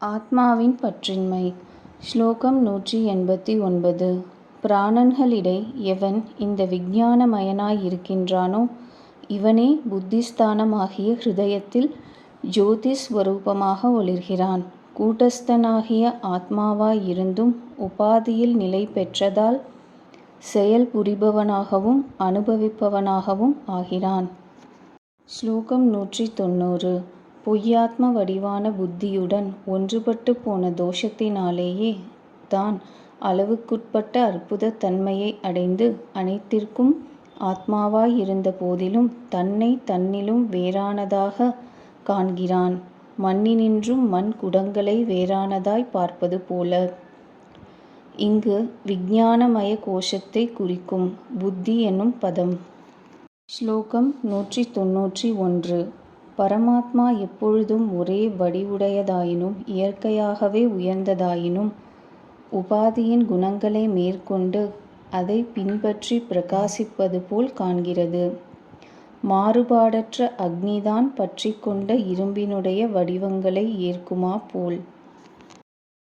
ஆத்மாவின் பற்றின்மை. ஸ்லோகம் 189. பிராணன்களிடை எவன் இந்த விஞ்ஞானமயனாயிருக்கின்றானோ இவனே புத்திஸ்தானமாகிய ஹிருதயத்தில் ஜோதிஸ்வரூபமாக ஒளிர்கிறான். கூட்டஸ்தனாகிய ஆத்மாவாயிருந்தும் உபாதியில் நிலை பெற்றதால் செயல் புரிபவனாகவும் அனுபவிப்பவனாகவும் ஆகிறான். ஸ்லோகம் 190. பொய்யாத்ம வடிவான புத்தியுடன் ஒன்றுபட்டு போன தோஷத்தினாலேயே தான் அளவுக்குட்பட்ட அற்புதத் தன்மையை அடைந்து அனைத்திற்கும் ஆத்மாவாயிருந்த போதிலும் தன்னை தன்னிலும் வேறானதாகக் காண்கிறான். மண்ணினின்றும் மண் குடங்களை வேறானதாய்ப் பார்ப்பது போல. இங்கு விஞ்ஞானமய கோஷத்தைக் குறிக்கும் புத்தி என்னும் பதம். ஸ்லோகம் 191. பரமாத்மா எப்பொழுதும் ஒரே வடிவுடையதாயினும் இயற்கையாகவே உயர்ந்ததாயினும் உபாதியின் குணங்களை மேற்கொண்டு அதைப் பின்பற்றிப் பிரகாசிப்பது போல் காண்கிறது. மாறுபாடற்ற அக்னிதான் பற்றிக்கொண்ட இரும்பினுடைய வடிவங்களை ஏற்குமா போல்.